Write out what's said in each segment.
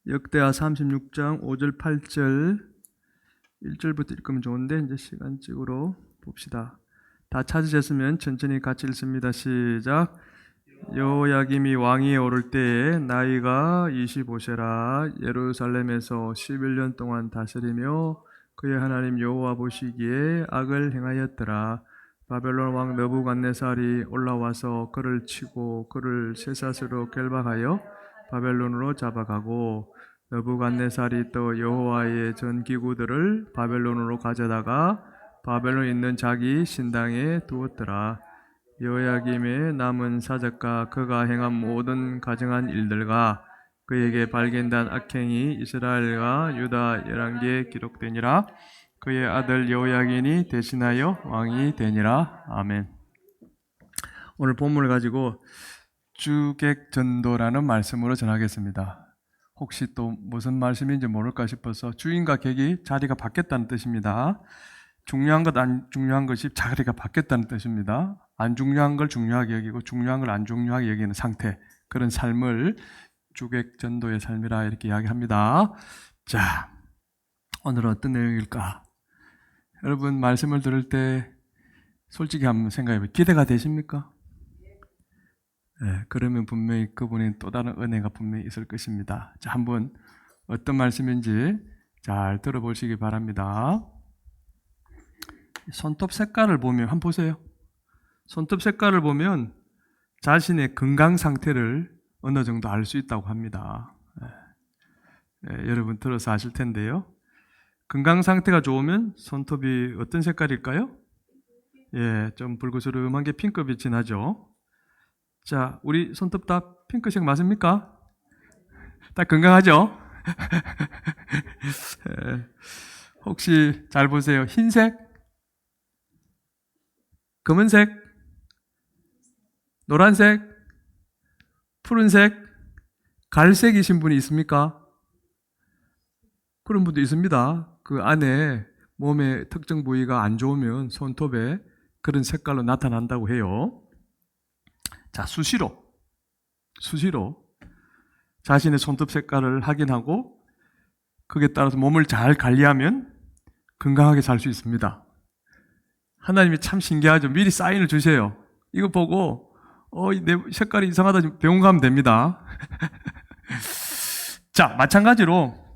역대하 36장 5절 8절 1절부터 읽으면 좋은데 이제 시간적으로 봅시다. 다 찾으셨으면 천천히 같이 읽습니다. 시작. 여호야김이 왕위에 오를 때에 나이가 25세라 예루살렘에서 11년 동안 다스리며 그의 하나님 여호와 보시기에 악을 행하였더라. 바벨론 왕 느부갓네살이 올라와서 그를 치고 그를 쇠사슬로 결박하여 바벨론으로 잡아가고 느부갓네살이 또 여호와의 전기구들을 바벨론으로 가져다가 바벨론에 있는 자기 신당에 두었더라. 여호야김의 남은 사적과 그가 행한 모든 가증한 일들과 그에게 발견된 악행이 이스라엘과 유다 열왕기에 기록되니라. 그의 아들 여호야긴이 대신하여 왕이 되니라. 아멘. 오늘 본문을 가지고 주객전도라는 말씀으로 전하겠습니다. 혹시 또 무슨 말씀인지 모를까 싶어서 주인과 객이 자리가 바뀌었다는 뜻입니다. 중요한 것, 안 중요한 것이 자리가 바뀌었다는 뜻입니다. 안 중요한 걸 중요하게 여기고 중요한 걸 안 중요하게 여기는 상태, 그런 삶을 주객전도의 삶이라 이렇게 이야기합니다. 자, 오늘은 어떤 내용일까? 여러분 말씀을 들을 때 솔직히 한번 생각해보세요. 기대가 되십니까? 네, 그러면 분명히 그분의 또 다른 은혜가 분명히 있을 것입니다. 자, 한번 어떤 말씀인지 잘 들어보시기 바랍니다. 손톱 색깔을 보면 한번 보세요. 손톱 색깔을 보면 자신의 건강 상태를 어느 정도 알 수 있다고 합니다. 여러분 들어서 아실 텐데요. 건강 상태가 좋으면 손톱이 어떤 색깔일까요? 예, 좀 붉으스름한 게 핑크빛이 나죠. 자, 우리 손톱 다 핑크색 맞습니까? 다 건강하죠? 혹시 잘 보세요. 흰색? 검은색? 노란색? 푸른색? 갈색이신 분이 있습니까? 그런 분도 있습니다. 그 안에 몸의 특정 부위가 안 좋으면 손톱에 그런 색깔로 나타난다고 해요. 자, 수시로 자신의 손톱 색깔을 확인하고 그에 따라서 몸을 잘 관리하면 건강하게 살 수 있습니다. 하나님이 참 신기하죠. 미리 사인을 주세요. 이거 보고 내 색깔이 이상하다 병원 가면 됩니다. 자, 마찬가지로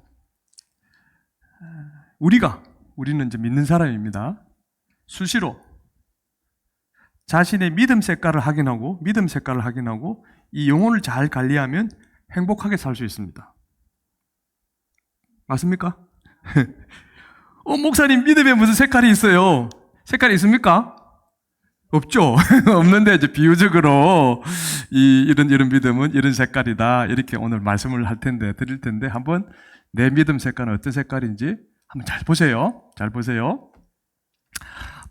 우리는 이제 믿는 사람입니다. 수시로 자신의 믿음 색깔을 확인하고 이 영혼을 잘 관리하면 행복하게 살 수 있습니다. 맞습니까? 목사님 믿음에 무슨 색깔이 있어요? 색깔이 있습니까? 없죠. 없는데 이제 비유적으로 이런 믿음은 이런 색깔이다 이렇게 오늘 말씀을 드릴 텐데 한번 내 믿음 색깔은 어떤 색깔인지 한번 잘 보세요.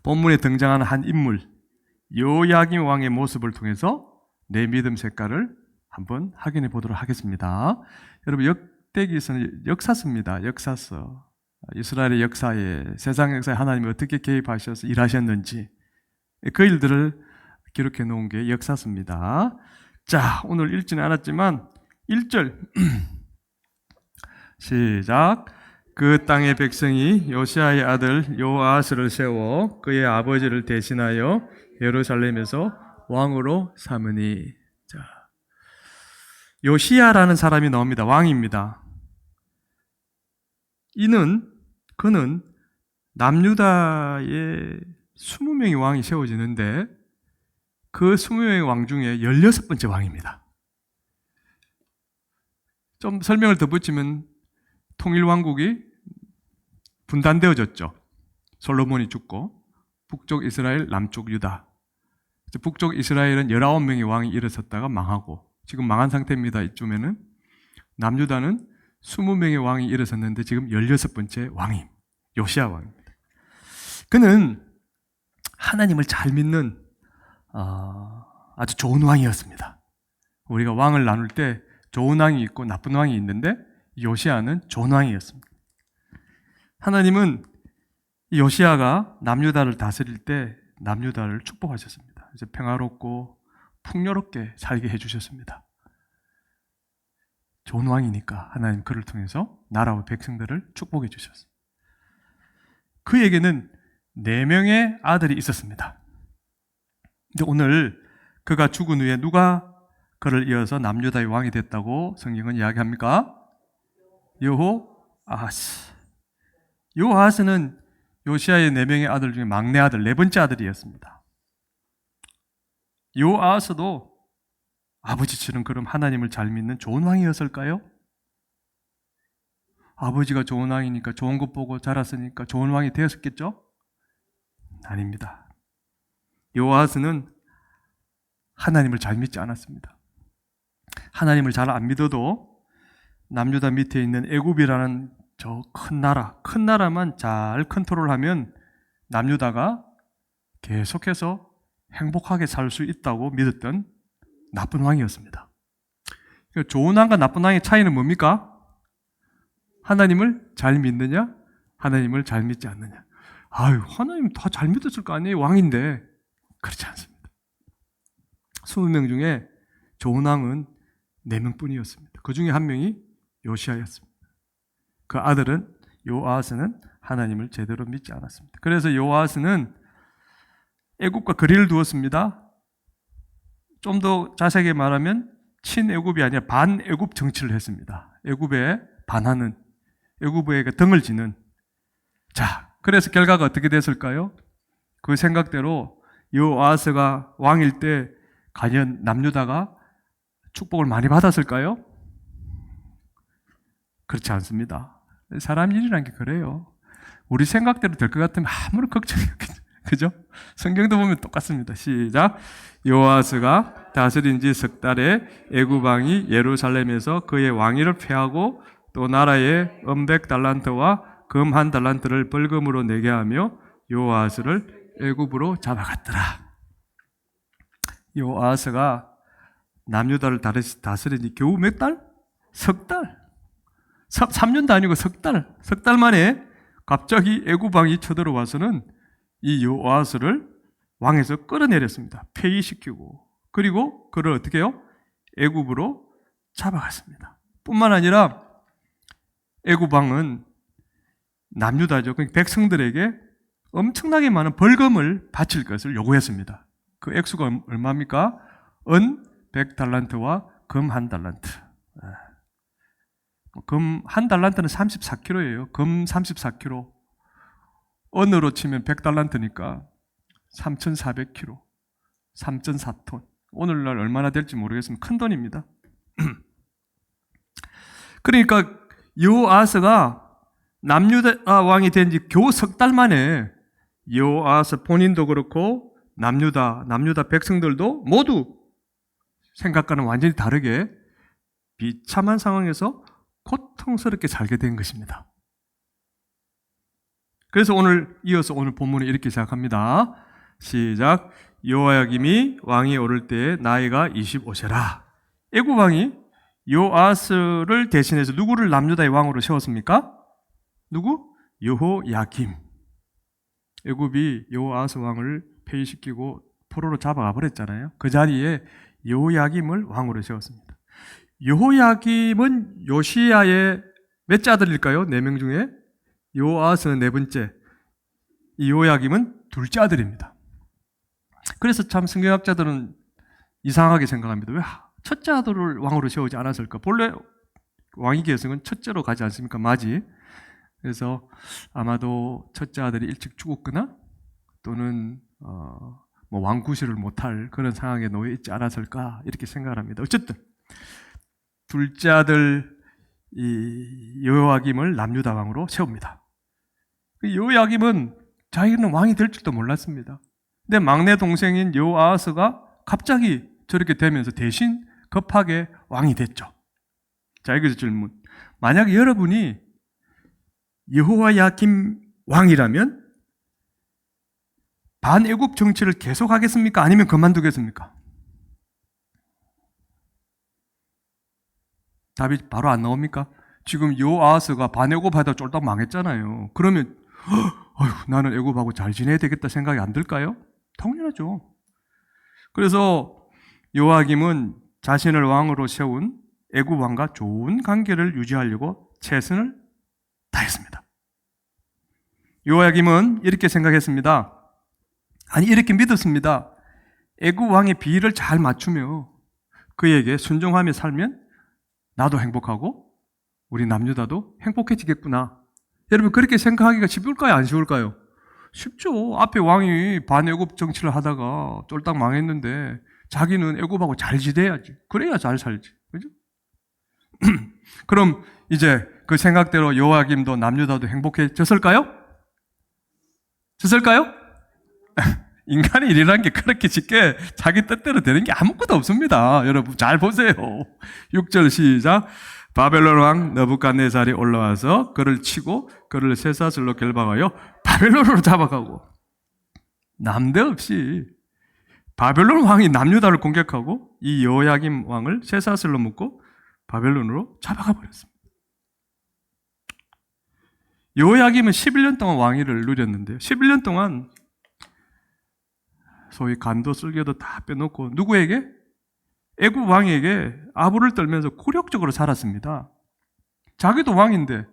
본문에 등장하는 한 인물 여호야김 왕의 모습을 통해서 내 믿음 색깔을 한번 확인해 보도록 하겠습니다. 여러분 역대기서는 역사서입니다. 역사서. 이스라엘의 역사에 세상 역사에 하나님이 어떻게 개입하셔서 일하셨는지 그 일들을 기록해 놓은 게 역사서입니다. 자, 오늘 읽지는 않았지만 1절 시작. 그 땅의 백성이 요시아의 아들 요아스를 세워 그의 아버지를 대신하여 예루살렘에서 왕으로 삼으니. 자, 요시야라는 사람이 나옵니다. 왕입니다. 그는 남유다의 20명의 왕이 세워지는데 그 20명의 왕 중에 16번째 왕입니다. 좀 설명을 더 붙이면 통일왕국이 분단되어졌죠. 솔로몬이 죽고 북쪽 이스라엘, 남쪽 유다. 북쪽 이스라엘은 19명의 왕이 일어섰다가 망하고 지금 망한 상태입니다. 이쯤에는 남유다는 20명의 왕이 일어섰는데 지금 16번째 왕임 요시야 왕입니다. 그는 하나님을 잘 믿는 아주 좋은 왕이었습니다. 우리가 왕을 나눌 때 좋은 왕이 있고 나쁜 왕이 있는데 요시야는 좋은 왕이었습니다. 하나님은 요시야가 남유다를 다스릴 때 남유다를 축복하셨습니다. 이제 평화롭고 풍요롭게 살게 해주셨습니다. 좋은 왕이니까 하나님 그를 통해서 나라와 백성들을 축복해 주셨어요. 그에게는 4명의 아들이 있었습니다. 근데 오늘 그가 죽은 후에 누가 그를 이어서 남유다의 왕이 됐다고 성경은 이야기합니까? 여호아하스. 여호아하스는 요시아의 4명의 아들 중에 막내 아들, 4번째 아들이었습니다. 여호아하스도 아버지처럼 그럼 하나님을 잘 믿는 좋은 왕이었을까요? 아버지가 좋은 왕이니까 좋은 것 보고 자랐으니까 좋은 왕이 되었겠죠? 아닙니다. 여호아하스는 하나님을 잘 믿지 않았습니다. 하나님을 잘 안 믿어도 남유다 밑에 있는 애굽이라는 저 큰 나라만 잘 컨트롤하면 남유다가 계속해서 행복하게 살 수 있다고 믿었던 나쁜 왕이었습니다. 좋은 왕과 나쁜 왕의 차이는 뭡니까? 하나님을 잘 믿느냐? 하나님을 잘 믿지 않느냐? 아유, 하나님 다 잘 믿었을 거 아니에요? 왕인데. 그렇지 않습니다. 20명 중에 좋은 왕은 4명 뿐이었습니다. 그 중에 한 명이 요시아였습니다. 그 아들은 요아스는 하나님을 제대로 믿지 않았습니다. 그래서 요아스는 애굽과 거리를 두었습니다. 좀 더 자세하게 말하면 친애굽이 아니라 반애굽 정치를 했습니다. 애굽에 반하는, 애굽에게 등을 지는. 자, 그래서 결과가 어떻게 됐을까요? 그 생각대로 요아스가 왕일 때 과연 남유다가 축복을 많이 받았을까요? 그렇지 않습니다. 사람 일이라는 게 그래요. 우리 생각대로 될 것 같으면 아무런 걱정이 없겠죠. 그죠? 성경도 보면 똑같습니다. 시작. 요아스가 다스린 지 석 달에 애굽 왕이 예루살렘에서 그의 왕위를 폐하고 또 나라에 은백 달란트와 금 1달란트를 벌금으로 내게 하며 요아스를 애굽으로 잡아갔더라. 요아스가 남유다를 다스린 지 겨우 몇 달? 석 달. 3년도 아니고 석 달 만에 갑자기 애굽 왕이 쳐들어와서는 이 요아스를 왕에서 끌어내렸습니다. 폐위시키고, 그리고 그를 어떻게 해요? 애굽으로 잡아갔습니다. 뿐만 아니라 애굽 왕은 남유다죠, 백성들에게 엄청나게 많은 벌금을 바칠 것을 요구했습니다. 그 액수가 얼마입니까? 은 100달란트와 금 1달란트. 금 1달란트는 34kg예요. 금 34kg. 은으로 치면 100달란트니까 3,400kg. 3.4톤. 오늘날 얼마나 될지 모르겠으면 큰 돈입니다. 그러니까 요아스가 남유다 왕이 된 지 겨우 석 달 만에 요아스 본인도 그렇고 남유다 백성들도 모두 생각과는 완전히 다르게 비참한 상황에서 고통스럽게 살게 된 것입니다. 그래서 이어서 오늘 본문을 이렇게 시작합니다. 시작. 요야김이 왕이 오를 때에 나이가 25세라. 애굽 왕이 요아스를 대신해서 누구를 남유다의 왕으로 세웠습니까? 누구? 여호야김. 애굽이 요아스 왕을 폐위시키고 포로로 잡아가 버렸잖아요. 그 자리에 여호야김을 왕으로 세웠습니다. 여호야김은 요시야의 몇째 아들일까요? 4명 중에 요아스는 4번째, 이 여호야김은 둘째 아들입니다. 그래서 참 성경학자들은 이상하게 생각합니다. 왜 첫째 아들을 왕으로 세우지 않았을까? 본래 왕위 계승은 첫째로 가지 않습니까? 맞이. 그래서 아마도 첫째 아들이 일찍 죽었거나 또는 왕구실을 못할 그런 상황에 놓여 있지 않았을까 이렇게 생각을 합니다. 어쨌든 둘째 아들 이 여호야김을 남유다 왕으로 세웁니다. 여호야김은 자기는 왕이 될 줄도 몰랐습니다. 근데 막내 동생인 요아스가 갑자기 저렇게 되면서 대신 급하게 왕이 됐죠. 자, 여기서 질문. 만약 여러분이 여호야김 왕이라면 반애굽 정치를 계속하겠습니까? 아니면 그만두겠습니까? 답이 바로 안 나옵니까? 지금 요아스가 반애굽 하다 쫄딱 망했잖아요. 그러면 나는 애굽하고 잘 지내야 되겠다 생각이 안 들까요? 당연하죠. 그래서 요아김은 자신을 왕으로 세운 애굽 왕과 좋은 관계를 유지하려고 최선을 다했습니다. 요야김은 이렇게 생각했습니다. 아니, 이렇게 믿었습니다. 애굽 왕의 비위를 잘 맞추며 그에게 순종하며 살면 나도 행복하고 우리 남유다도 행복해지겠구나. 여러분, 그렇게 생각하기가 쉬울까요? 안 쉬울까요? 쉽죠. 앞에 왕이 반애굽 정치를 하다가 쫄딱 망했는데 자기는 애굽하고 잘 지내야지. 그래야 잘 살지. 그죠? 그럼 이제 그 생각대로 요야김도 남유다도 행복해졌을까요? 졌을까요? 인간의 일이라는 게 그렇게 쉽게 자기 뜻대로 되는 게 아무것도 없습니다. 여러분 잘 보세요. 6절 시작. 바벨론 왕 느부갓네살이 올라와서 그를 치고 그를 쇠사슬로 결박하여 바벨론으로 잡아가고, 남대없이 바벨론 왕이 남유다를 공격하고 이 여호야김 왕을 쇠사슬로 묶고 바벨론으로 잡아가 버렸습니다. 여호야김은 11년 동안 왕위를 누렸는데요. 11년 동안 소위 간도 쓸개도 다 빼놓고 누구에게? 애굽 왕에게 아부를 떨면서 굴욕적으로 살았습니다. 자기도 왕인데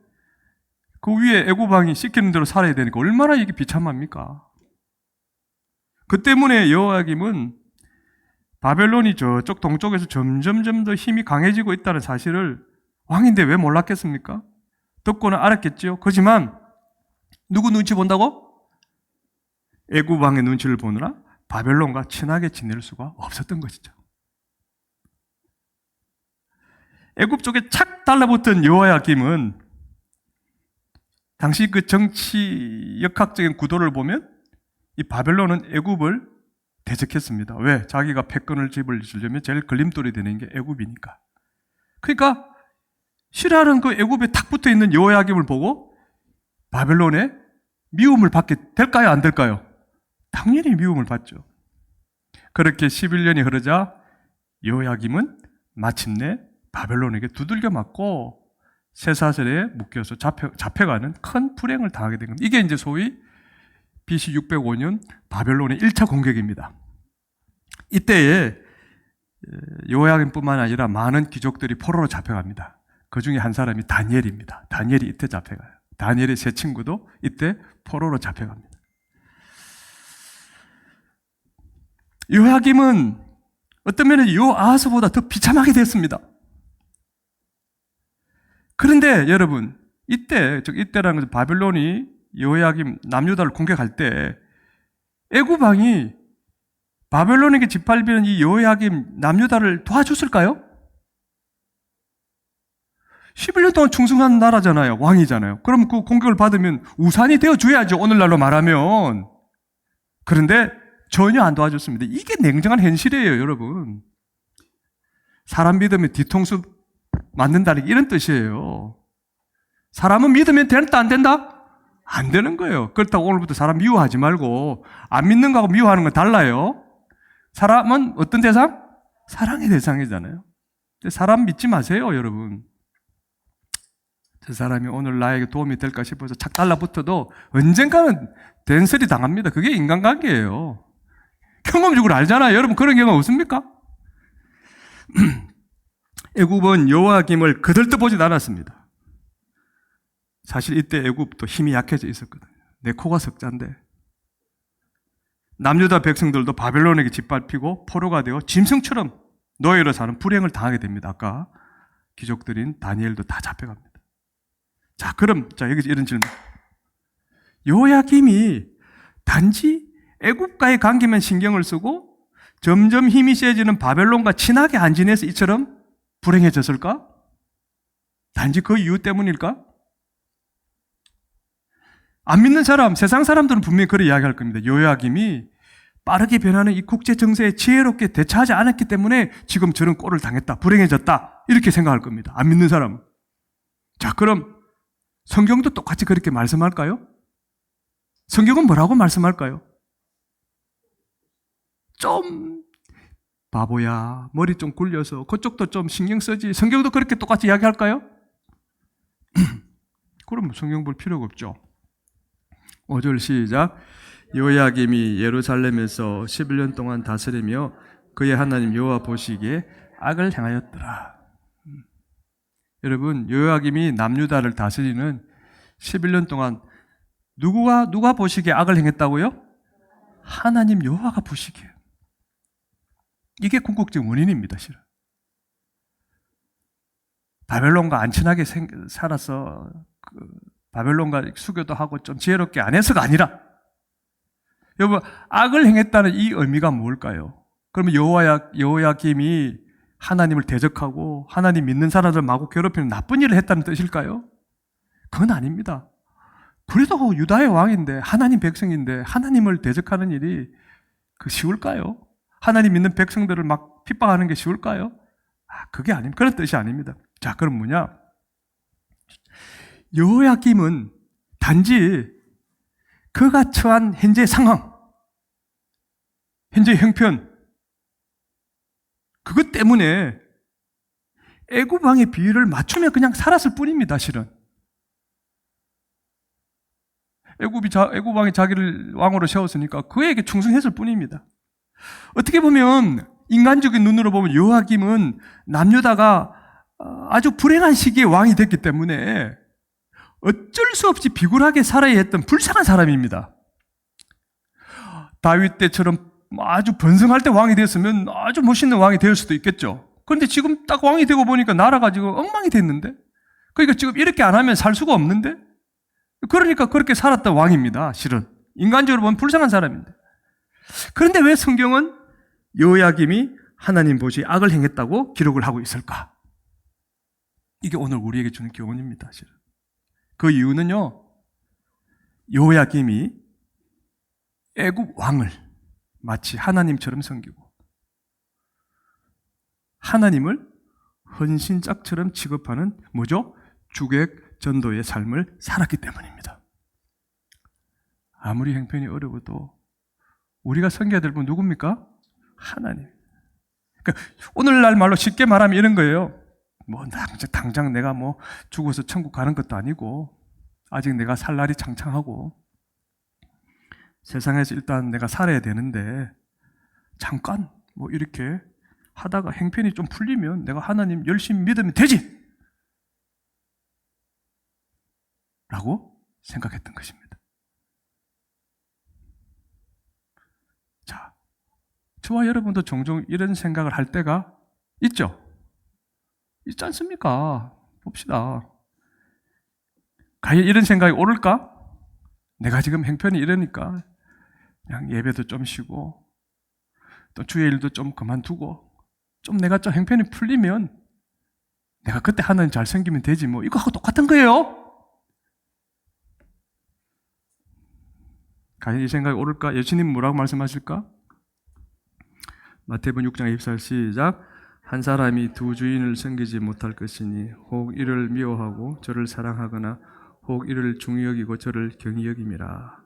그 위에 애굽 왕이 시키는 대로 살아야 되니까 얼마나 이게 비참합니까? 그 때문에 여호야김은 바벨론이 저쪽 동쪽에서 점점 더 힘이 강해지고 있다는 사실을 왕인데 왜 몰랐겠습니까? 듣고는 알았겠죠. 그렇지만 누구 눈치 본다고? 애굽 왕의 눈치를 보느라 바벨론과 친하게 지낼 수가 없었던 것이죠. 애굽 쪽에 착 달라붙은 여호야김은 당시 그 정치 역학적인 구도를 보면 이 바벨론은 애굽을 대적했습니다. 왜? 자기가 패권을 집으려면 제일 걸림돌이 되는 게 애굽이니까. 그러니까 싫어하는 그 애굽에 탁 붙어 있는 여호야김을 보고 바벨론에 미움을 받게 될까요? 안 될까요? 당연히 미움을 받죠. 그렇게 11년이 흐르자 여호야김은 마침내 바벨론에게 두들겨 맞고 쇠사슬에 묶여서 잡혀가는 큰 불행을 당하게 된 겁니다. 이게 이제 소위 BC 605년 바벨론의 1차 공격입니다. 이때에 여호야김뿐만 아니라 많은 귀족들이 포로로 잡혀갑니다. 그 중에 한 사람이 다니엘입니다. 다니엘이 이때 잡혀가요. 다니엘의 세 친구도 이때 포로로 잡혀갑니다. 여호야김은 어떤 면에서 여호아하스보다 더 비참하게 됐습니다. 그런데 여러분, 이때라는 것은 바벨론이 여호야김 남유다를 공격할 때 애굽 왕이 바벨론에게 짓밟히는 이 여호야김 남유다를 도와줬을까요? 11년 동안 충성한 나라잖아요. 왕이잖아요. 그럼 그 공격을 받으면 우산이 되어줘야죠. 오늘날로 말하면. 그런데 전혀 안 도와줬습니다. 이게 냉정한 현실이에요, 여러분. 사람 믿으면 뒤통수 맞는다는 게 이런 뜻이에요. 사람은 믿으면 된다, 안 된다? 안 되는 거예요. 그렇다고 오늘부터 사람 미워하지 말고, 안 믿는 거하고 미워하는 건 달라요. 사람은 어떤 대상? 사랑의 대상이잖아요. 사람 믿지 마세요, 여러분. 저 사람이 오늘 나에게 도움이 될까 싶어서 착 달라붙어도 언젠가는 된설이 당합니다. 그게 인간관계예요. 경험적으로 알잖아요. 여러분 그런 경험 없습니까? 애굽은 여호야김을 거들떠보진 않았습니다. 사실 이때 애굽도 힘이 약해져 있었거든요. 내 코가 석자인데. 남유다 백성들도 바벨론에게 짓밟히고 포로가 되어 짐승처럼 노예로 사는 불행을 당하게 됩니다. 아까 귀족들인 다니엘도 다 잡혀갑니다. 자, 그럼 여기서 이런 질문. 여호야김이 단지 애굽과의 관계만 신경을 쓰고 점점 힘이 세지는 바벨론과 친하게 안 지내서 이처럼 불행해졌을까? 단지 그 이유 때문일까? 안 믿는 사람, 세상 사람들은 분명히 그렇게 이야기할 겁니다. 여호야김이 빠르게 변하는 이 국제 정세에 지혜롭게 대처하지 않았기 때문에 지금 저런 꼴을 당했다, 불행해졌다, 이렇게 생각할 겁니다. 안 믿는 사람. 자, 그럼 성경도 똑같이 그렇게 말씀할까요? 성경은 뭐라고 말씀할까요? 좀 바보야, 머리 좀 굴려서 그쪽도 좀 신경 쓰지. 성경도 그렇게 똑같이 이야기할까요? 그럼 성경 볼 필요가 없죠. 5절 시작. 여호야김이 예루살렘에서 11년 동안 다스리며 그의 하나님 여호와 보시기에 악을 행하였더라. 여러분, 여호야김이 남유다를 다스리는 11년 동안 누가 보시기에 악을 행했다고요? 하나님 여호와가 보시기에. 이게 궁극적 원인입니다, 실은. 바벨론과 안 친하게 살아서 바벨론과 수교도 하고 좀 지혜롭게 안 해서가 아니라, 여러분, 악을 행했다는 이 의미가 뭘까요? 그러면 여호야김이 하나님을 대적하고 하나님 믿는 사람들 마구 괴롭히는 나쁜 일을 했다는 뜻일까요? 그건 아닙니다. 그래도 유다의 왕인데, 하나님 백성인데 하나님을 대적하는 일이 쉬울까요? 하나님 믿는 백성들을 막 핍박하는 게 쉬울까요? 그게 아닙니다. 그런 뜻이 아닙니다. 자, 그럼 뭐냐? 여호야김은 단지 그가 처한 현재 상황, 현재 형편, 그것 때문에 애굽 왕의 비위를 맞추며 그냥 살았을 뿐입니다, 실은. 애굽 왕이 자기를 왕으로 세웠으니까 그에게 충성했을 뿐입니다. 어떻게 보면 인간적인 눈으로 보면 여호야김은 남유다가 아주 불행한 시기에 왕이 됐기 때문에 어쩔 수 없이 비굴하게 살아야 했던 불쌍한 사람입니다. 다윗 때처럼 아주 번성할 때 왕이 됐으면 아주 멋있는 왕이 될 수도 있겠죠. 그런데 지금 딱 왕이 되고 보니까 나라가 지금 엉망이 됐는데, 그러니까 지금 이렇게 안 하면 살 수가 없는데, 그러니까 그렇게 살았던 왕입니다, 실은. 인간적으로 보면 불쌍한 사람인데. 그런데 왜 성경은 여호야김이 하나님 보시기에 악을 행했다고 기록을 하고 있을까? 이게 오늘 우리에게 주는 교훈입니다, 실은. 그 이유는요, 여호야김이 애굽 왕을 마치 하나님처럼 섬기고 하나님을 헌신짝처럼 취급하는 뭐죠? 주객 전도의 삶을 살았기 때문입니다. 아무리 형편이 어려워도 우리가 섬겨야 될 분 누굽니까? 하나님. 그러니까 오늘날 말로 쉽게 말하면 이런 거예요. 뭐 당장 내가 뭐 죽어서 천국 가는 것도 아니고, 아직 내가 살 날이 창창하고 세상에서 일단 내가 살아야 되는데, 잠깐 뭐 이렇게 하다가 형편이 좀 풀리면 내가 하나님 열심히 믿으면 되지! 라고 생각했던 것입니다. 자, 저와 여러분도 종종 이런 생각을 할 때가 있죠? 있지 않습니까? 봅시다. 과연 이런 생각이 옳을까? 내가 지금 형편이 이러니까 그냥 예배도 좀 쉬고 또 주의 일도 좀 그만두고 좀 내가 좀 형편이 풀리면 내가 그때 하나님 잘 섬기면 되지 뭐, 이거하고 똑같은 거예요. 과연 이 생각이 옳을까? 예수님 뭐라고 말씀하실까? 마태복음 6장 24절 시작. 한 사람이 두 주인을 섬기지 못할 것이니 혹 이를 미워하고 저를 사랑하거나 혹 이를 중히 여기고 저를 경히 여김이라.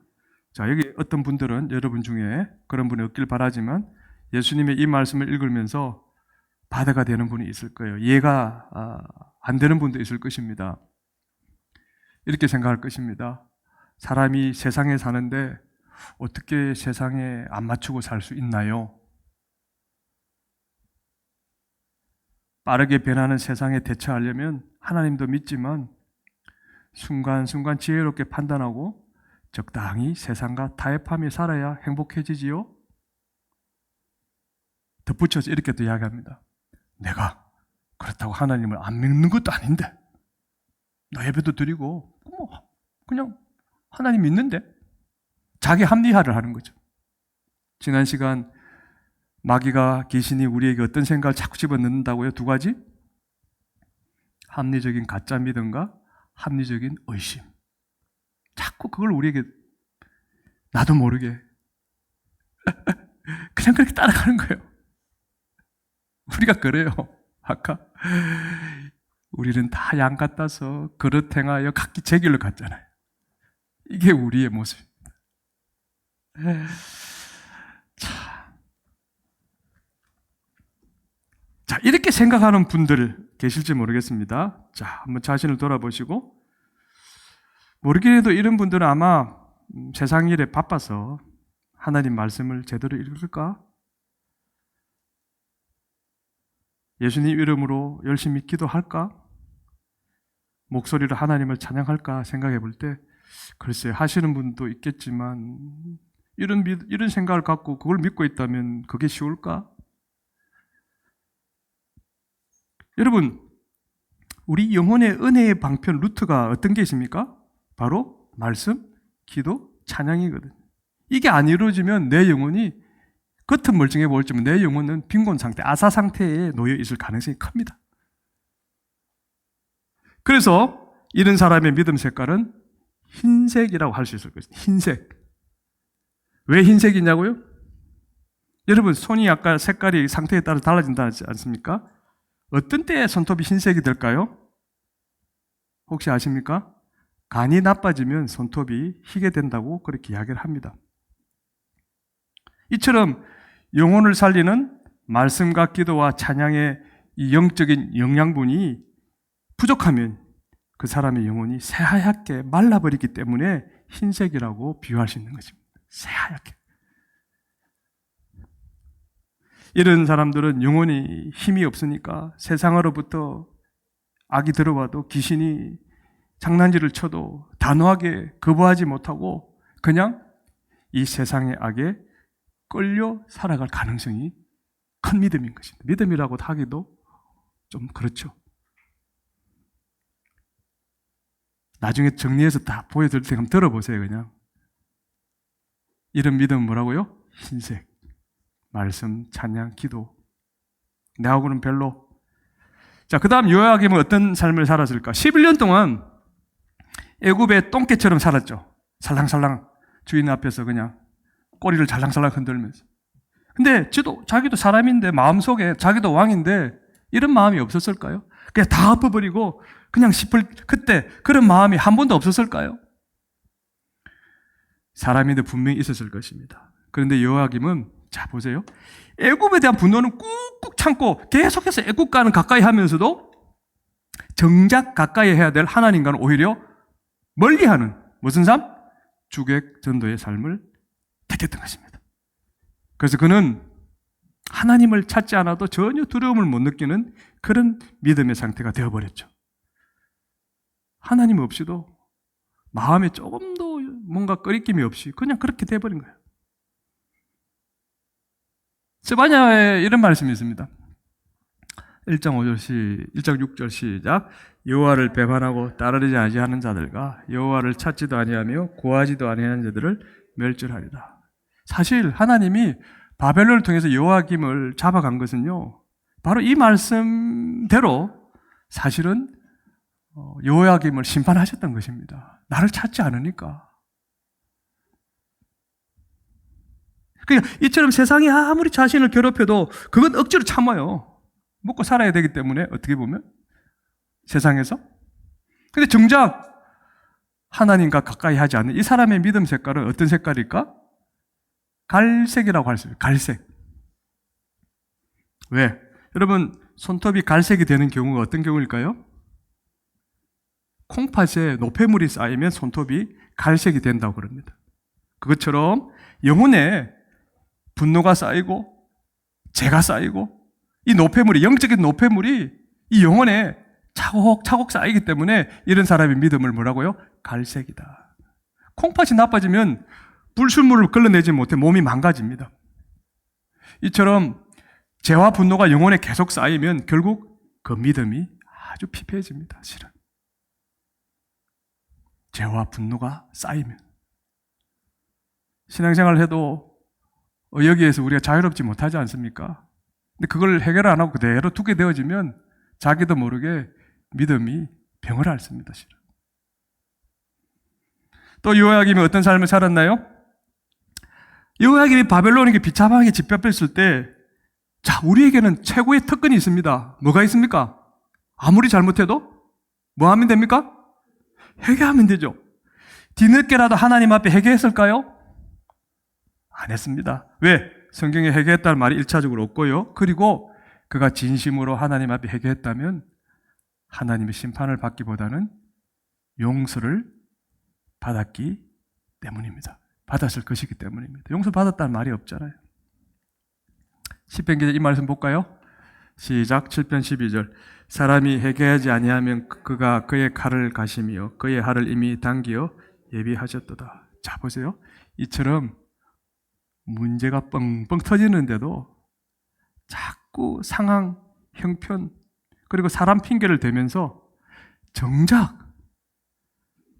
자, 여기 어떤 분들은 여러분 중에 그런 분이 없길 바라지만 예수님의 이 말씀을 읽으면서 바다가 되는 분이 있을 거예요. 이해가 안 되는 분도 있을 것입니다. 이렇게 생각할 것입니다. 사람이 세상에 사는데 어떻게 세상에 안 맞추고 살 수 있나요? 빠르게 변하는 세상에 대처하려면 하나님도 믿지만 순간순간 지혜롭게 판단하고 적당히 세상과 타협하며 살아야 행복해지지요? 덧붙여서 이렇게 또 이야기합니다. 내가 그렇다고 하나님을 안 믿는 것도 아닌데, 나 예배도 드리고 그냥 하나님 믿는데, 자기 합리화를 하는 거죠. 지난 시간 마귀가 귀신이 우리에게 어떤 생각을 자꾸 집어넣는다고요? 두 가지? 합리적인 가짜 믿음과 합리적인 의심. 자꾸 그걸 우리에게 나도 모르게 그냥 그렇게 따라가는 거예요. 우리가 그래요. 아까 우리는 다 양 같아서 그릇 행하여 각기 제 길로 갔잖아요. 이게 우리의 모습입니다. 자, 이렇게 생각하는 분들 계실지 모르겠습니다. 자, 한번 자신을 돌아보시고, 모르긴 해도 이런 분들은 아마 세상 일에 바빠서 하나님 말씀을 제대로 읽을까? 예수님 이름으로 열심히 기도할까? 목소리로 하나님을 찬양할까 생각해 볼 때, 글쎄, 하시는 분도 있겠지만, 이런 생각을 갖고 그걸 믿고 있다면 그게 쉬울까? 여러분, 우리 영혼의 은혜의 방편 루트가 어떤 게 있습니까? 바로 말씀, 기도, 찬양이거든요. 이게 안 이루어지면 내 영혼이 겉은 멀쩡해 보일지만 내 영혼은 빈곤 상태, 아사 상태에 놓여 있을 가능성이 큽니다. 그래서 이런 사람의 믿음 색깔은 흰색이라고 할 수 있을 것입니다. 흰색. 왜 흰색이냐고요? 여러분, 손이 아까 색깔이 상태에 따라 달라진다지 않습니까? 어떤 때에 손톱이 흰색이 될까요? 혹시 아십니까? 간이 나빠지면 손톱이 희게 된다고 그렇게 이야기를 합니다. 이처럼 영혼을 살리는 말씀과 기도와 찬양의 이 영적인 영양분이 부족하면 그 사람의 영혼이 새하얗게 말라버리기 때문에 흰색이라고 비유할 수 있는 것입니다. 새하얗게. 이런 사람들은 영혼이 힘이 없으니까 세상으로부터 악이 들어와도 귀신이 장난질을 쳐도 단호하게 거부하지 못하고 그냥 이 세상의 악에 끌려 살아갈 가능성이 큰 믿음인 것입니다. 믿음이라고 하기도 좀 그렇죠. 나중에 정리해서 다 보여드릴 테니까 한번 들어보세요. 그냥 이런 믿음은 뭐라고요? 흰색. 말씀, 찬양, 기도. 내하고는 별로. 자, 그 다음 요야김은 어떤 삶을 살았을까? 11년 동안 애굽의 똥개처럼 살았죠. 살랑살랑 주인 앞에서 그냥 꼬리를 살랑살랑 흔들면서. 근데 자기도 사람인데 마음속에 자기도 왕인데 이런 마음이 없었을까요? 그냥 다 엎어버리고 그냥 싶을 그때 그런 마음이 한 번도 없었을까요? 사람인데 분명히 있었을 것입니다. 그런데 여호야김은 자 보세요. 애굽에 대한 분노는 꾹꾹 참고 계속해서 애굽과는 가까이 하면서도 정작 가까이 해야 될 하나님과는 오히려 멀리하는 무슨 삶? 주객 전도의 삶을 택했던 것입니다. 그래서 그는 하나님을 찾지 않아도 전혀 두려움을 못 느끼는 그런 믿음의 상태가 되어버렸죠. 하나님 없이도 마음에 조금도 뭔가 꺼리낌이 없이 그냥 그렇게 돼버린 거예요. 스바냐에 이런 말씀이 있습니다. 1장 6절 시작. 여호와를 배반하고 따르지 아니하는 자들과 여호와를 찾지도 아니하며 구하지도 아니하는 자들을 멸절하리라. 사실 하나님이 바벨론을 통해서 여호야김을 잡아간 것은요, 바로 이 말씀대로 사실은 여호야김을 심판하셨던 것입니다. 나를 찾지 않으니까. 그러니까 이처럼 세상이 아무리 자신을 괴롭혀도 그건 억지로 참아요. 먹고 살아야 되기 때문에 어떻게 보면 세상에서. 근데 정작 하나님과 가까이 하지 않는 이 사람의 믿음 색깔은 어떤 색깔일까? 갈색이라고 할 수 있어요. 갈색. 왜? 여러분, 손톱이 갈색이 되는 경우가 어떤 경우일까요? 콩팥에 노폐물이 쌓이면 손톱이 갈색이 된다고 그럽니다. 그것처럼 영혼에 분노가 쌓이고 죄가 쌓이고 이 노폐물이, 영적인 노폐물이 이 영혼에 차곡차곡 쌓이기 때문에 이런 사람의 믿음을 뭐라고요? 갈색이다. 콩팥이 나빠지면 불순물을 걸러내지 못해 몸이 망가집니다. 이처럼 죄와 분노가 영혼에 계속 쌓이면 결국 그 믿음이 아주 피폐해집니다. 실은. 죄와 분노가 쌓이면. 신앙생활을 해도 여기에서 우리가 자유롭지 못하지 않습니까? 근데 그걸 해결 안 하고 그대로 두게 되어지면 자기도 모르게 믿음이 병을 앓습니다. 실은. 또 여호야김이 어떤 삶을 살았나요? 여호야김이 바벨론에게 비참하게 짓밟혔을 때, 자, 우리에게는 최고의 특권이 있습니다. 뭐가 있습니까? 아무리 잘못해도 뭐 하면 됩니까? 회개하면 되죠. 뒤늦게라도 하나님 앞에 회개했을까요? 안 했습니다. 왜? 성경에 회개했다는 말이 1차적으로 없고요. 그리고 그가 진심으로 하나님 앞에 회개했다면 하나님의 심판을 받기보다는 용서를 받았기 때문입니다. 받았을 것이기 때문입니다. 용서 받았다는 말이 없잖아요. 시편 기자 이 말씀 볼까요? 시작. 7편 12절. 사람이 회개하지 아니하면 그가 그의 칼을 가시며 그의 활을 이미 당기어 예비하셨도다. 자, 보세요. 이처럼 문제가 뻥뻥 터지는데도 자꾸 상황, 형편, 그리고 사람 핑계를 대면서 정작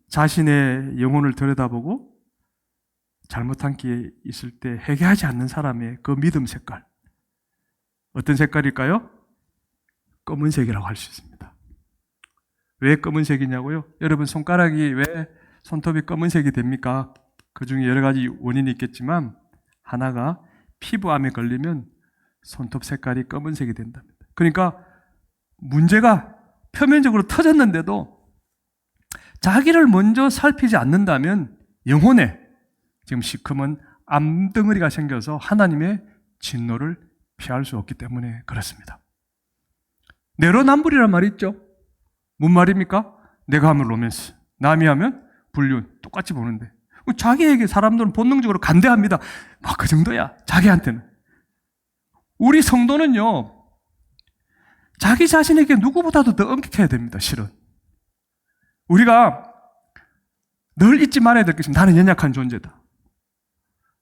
자신의 영혼을 들여다보고 잘못한 게 있을 때 회개하지 않는 사람의 그 믿음 색깔. 어떤 색깔일까요? 검은색이라고 할 수 있습니다. 왜 검은색이냐고요? 여러분, 손가락이 왜 손톱이 검은색이 됩니까? 그 중에 여러 가지 원인이 있겠지만 하나가 피부암에 걸리면 손톱 색깔이 검은색이 된답니다. 그러니까 문제가 표면적으로 터졌는데도 자기를 먼저 살피지 않는다면 영혼에 지금 시커먼 암덩어리가 생겨서 하나님의 진노를 피할 수 없기 때문에 그렇습니다. 내로남불이란 말이 있죠. 뭔 말입니까? 내가 하면 로맨스, 남이 하면 불륜, 똑같이 보는데 자기에게 사람들은 본능적으로 간대합니다. 막 그 정도야, 자기한테는. 우리 성도는요, 자기 자신에게 누구보다도 더 엄격해야 됩니다, 실은. 우리가 늘 잊지 말아야 될 것이 나는 연약한 존재다.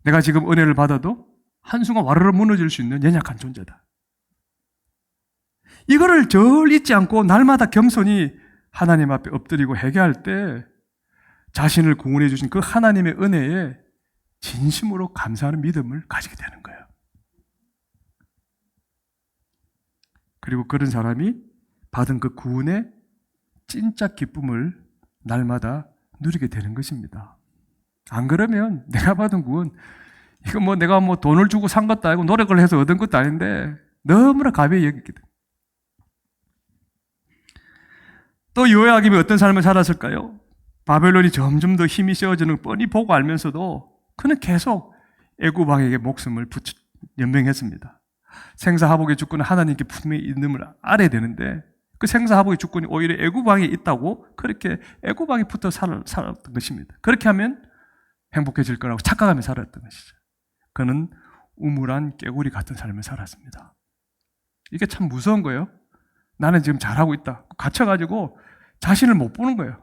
내가 지금 은혜를 받아도 한순간 와르르 무너질 수 있는 연약한 존재다. 이거를 절 잊지 않고 날마다 겸손히 하나님 앞에 엎드리고 회개할 때 자신을 구원해 주신 그 하나님의 은혜에 진심으로 감사하는 믿음을 가지게 되는 거예요. 그리고 그런 사람이 받은 그 구원의 진짜 기쁨을 날마다 누리게 되는 것입니다. 안 그러면 내가 받은 구원, 이거 뭐 내가 뭐 돈을 주고 산 것도 아니고 노력을 해서 얻은 것도 아닌데 너무나 가벼이 여기게 됩니다. 또 요야김이 어떤 삶을 살았을까요? 바벨론이 점점 더 힘이 세워지는 걸 뻔히 보고 알면서도 그는 계속 애굽왕에게 목숨을 연명했습니다. 생사하복의 주권은 하나님께 분명히 있음을 알아야 되는데 그 생사하복의 주권이 오히려 애굽왕에 있다고 그렇게 애굽왕이 붙어 살았던 것입니다. 그렇게 하면 행복해질 거라고 착각하며 살았던 것이죠. 그는 우물한 깨구리 같은 삶을 살았습니다. 이게 참 무서운 거예요. 나는 지금 잘하고 있다. 갇혀가지고 자신을 못 보는 거예요.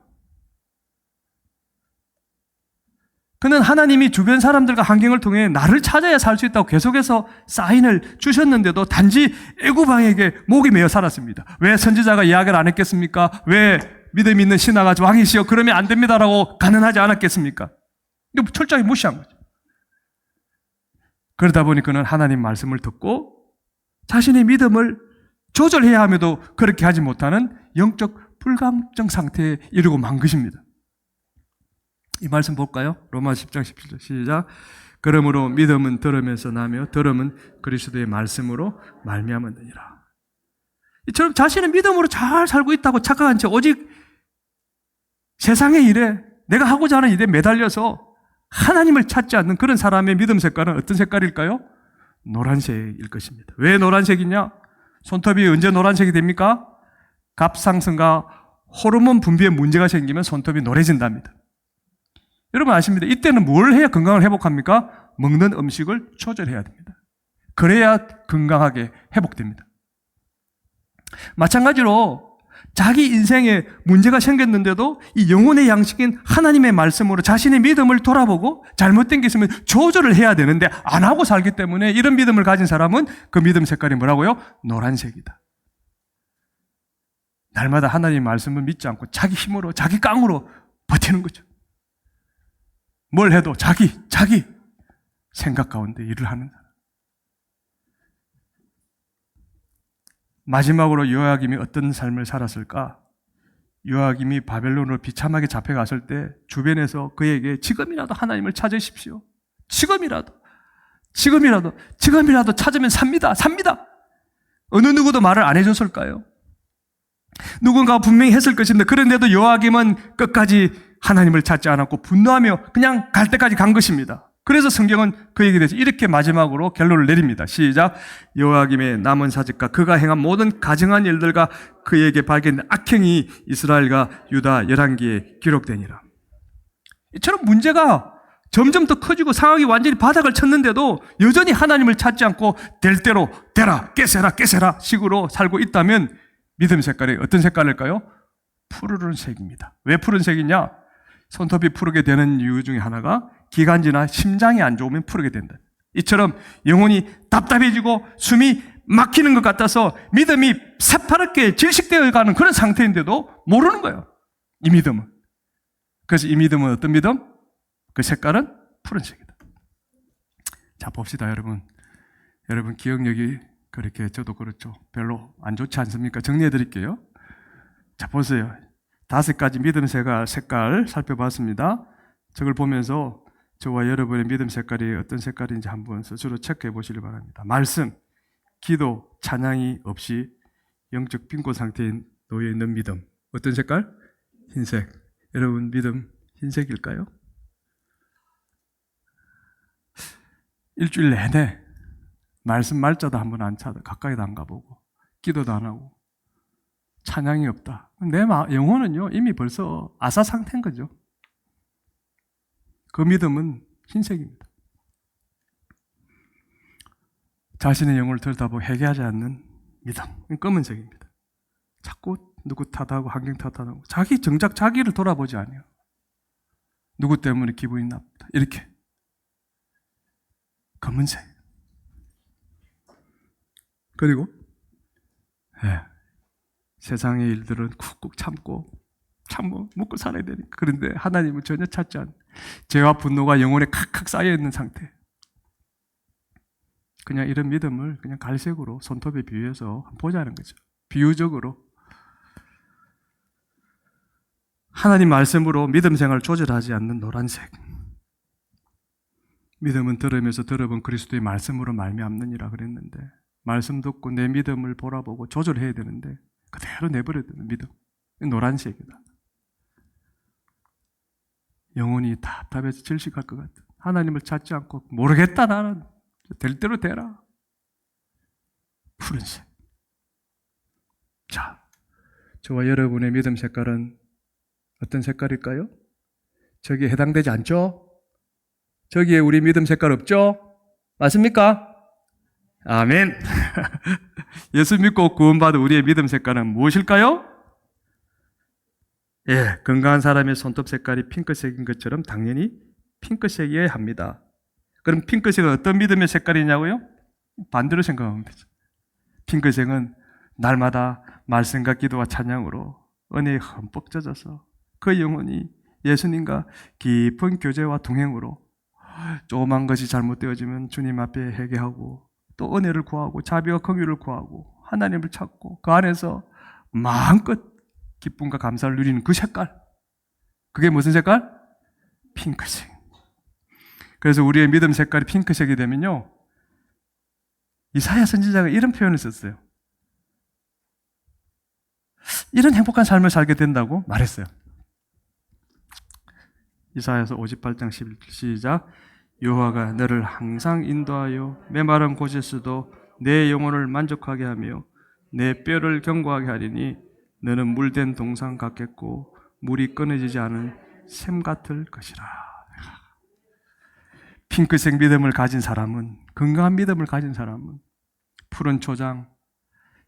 그는 하나님이 주변 사람들과 환경을 통해 나를 찾아야 살 수 있다고 계속해서 사인을 주셨는데도 단지 애굽왕에게 목이 메어 살았습니다. 왜 선지자가 이야기를 안 했겠습니까? 왜 믿음 있는 신하가 왕이시여 그러면 안 됩니다라고 간언하지 않았겠습니까? 이거 철저히 무시한 거죠. 그러다 보니 그는 하나님 말씀을 듣고 자신의 믿음을 조절해야 함에도 그렇게 하지 못하는 영적 불감증 상태에 이르고 만 것입니다. 이 말씀 볼까요? 로마 10장 17절 시작. 그러므로 믿음은 들음에서 나며 들음은 그리스도의 말씀으로 말미암았느니라. 이처럼 자신은 믿음으로 잘 살고 있다고 착각한 채 오직 세상의 일에 내가 하고자 하는 일에 매달려서 하나님을 찾지 않는 그런 사람의 믿음 색깔은 어떤 색깔일까요? 노란색일 것입니다. 왜 노란색이냐? 손톱이 언제 노란색이 됩니까? 갑상선과 호르몬 분비에 문제가 생기면 손톱이 노래진답니다. 여러분 아십니다. 이때는 뭘 해야 건강을 회복합니까? 먹는 음식을 조절해야 됩니다. 그래야 건강하게 회복됩니다. 마찬가지로 자기 인생에 문제가 생겼는데도 이 영혼의 양식인 하나님의 말씀으로 자신의 믿음을 돌아보고 잘못된 게 있으면 조절을 해야 되는데 안 하고 살기 때문에 이런 믿음을 가진 사람은 그 믿음 색깔이 뭐라고요? 노란색이다. 날마다 하나님의 말씀을 믿지 않고 자기 힘으로 자기 깡으로 버티는 거죠. 뭘 해도 자기 생각 가운데 일을 하는 사람. 마지막으로 요야김이 어떤 삶을 살았을까? 요야김이 바벨론으로 비참하게 잡혀갔을 때 주변에서 그에게 지금이라도 하나님을 찾으십시오. 지금이라도 찾으면 삽니다. 어느 누구도 말을 안 해줬을까요? 누군가 분명히 했을 것인데 그런데도 요야김은 끝까지 하나님을 찾지 않았고 분노하며 그냥 갈 때까지 간 것입니다. 그래서 성경은 그에게 대해서 이렇게 마지막으로 결론을 내립니다. 시작. 요야김의 남은 사직과 그가 행한 모든 가증한 일들과 그에게 발견된 악행이 이스라엘과 유다 열왕기에 기록되니라. 이처럼 문제가 점점 더 커지고 상황이 완전히 바닥을 쳤는데도 여전히 하나님을 찾지 않고 될 대로 되라, 깨세라, 깨세라 식으로 살고 있다면 믿음 색깔이 어떤 색깔일까요? 푸르른색입니다. 왜 푸른색이냐? 손톱이 푸르게 되는 이유 중에 하나가 기관지나 심장이 안 좋으면 푸르게 된다. 이처럼 영혼이 답답해지고 숨이 막히는 것 같아서 믿음이 새파랗게 질식되어 가는 그런 상태인데도 모르는 거예요. 이 믿음은. 그래서 이 믿음은 어떤 믿음? 그 색깔은 푸른색이다. 자, 봅시다, 여러분. 여러분 기억력이 그렇게 저도 그렇죠. 별로 안 좋지 않습니까? 정리해 드릴게요. 자, 보세요. 5가지 믿음 색깔 살펴봤습니다. 저걸 보면서 저와 여러분의 믿음 색깔이 어떤 색깔인지 한번 스스로 체크해 보시기 바랍니다. 말씀, 기도, 찬양이 없이 영적 빈곤 상태에 놓여 있는 믿음. 어떤 색깔? 흰색. 여러분 믿음 흰색일까요? 일주일 내내 말씀 말자도 한번 안 찾아 가까이도 안 가보고 기도도 안 하고 찬양이 없다. 내 영혼은요 이미 벌써 아사 상태인 거죠. 그 믿음은 흰색입니다. 자신의 영혼을 들여다보고 회개하지 않는 믿음, 검은색입니다. 자꾸 누구 탓하고 환경 탓하고 자기 정작 자기를 돌아보지 않아요. 누구 때문에 기분이 나쁘다 이렇게 검은색. 그리고 세상의 일들은 쿡쿡 참고 먹고 살아야 되니까. 그런데 하나님은 전혀 찾지 않는 죄와 분노가 영혼에 칵칵 쌓여있는 상태. 그냥 이런 믿음을 그냥 갈색으로 손톱에 비유해서 보자는 거죠. 비유적으로 하나님 말씀으로 믿음 생활을 조절하지 않는 노란색. 믿음은 들으면서 들어본 그리스도의 말씀으로 말미암느니라 그랬는데 말씀 듣고 내 믿음을 돌아보고 조절해야 되는데 그대로 내버려야 되는 믿음. 노란색이다. 영혼이 답답해서 질식할 것 같아. 하나님을 찾지 않고 모르겠다 나는. 될 대로 되라. 푸른색. 자, 저와 여러분의 믿음 색깔은 어떤 색깔일까요? 저기에 해당되지 않죠? 저기에 우리 믿음 색깔 없죠? 맞습니까? 아멘. 예수 믿고 구원받은 우리의 믿음 색깔은 무엇일까요? 건강한 사람의 손톱 색깔이 핑크색인 것처럼 당연히 핑크색이어야 합니다. 그럼 핑크색은 어떤 믿음의 색깔이냐고요? 반대로 생각하면 되죠. 핑크색은 날마다 말씀과 기도와 찬양으로 은혜에 흠뻑 젖어서 그 영혼이 예수님과 깊은 교제와 동행으로 조그만 것이 잘못되어지면 주님 앞에 회개하고 또 은혜를 구하고 자비와 긍휼을 구하고 하나님을 찾고 그 안에서 마음껏 기쁨과 감사를 누리는 그 색깔. 그게 무슨 색깔? 핑크색. 그래서 우리의 믿음 색깔이 핑크색이 되면요 이사야 선지자가 이런 표현을 썼어요. 이런 행복한 삶을 살게 된다고 말했어요. 이사야서 58장 11절 시작. 여호와가 너를 항상 인도하여 메마른 곳에서도 내 영혼을 만족하게 하며 내 뼈를 견고하게 하리니 너는 물된 동산 같겠고 물이 끊어지지 않은 샘 같을 것이라. 핑크색 믿음을 가진 사람은, 건강한 믿음을 가진 사람은 푸른 초장,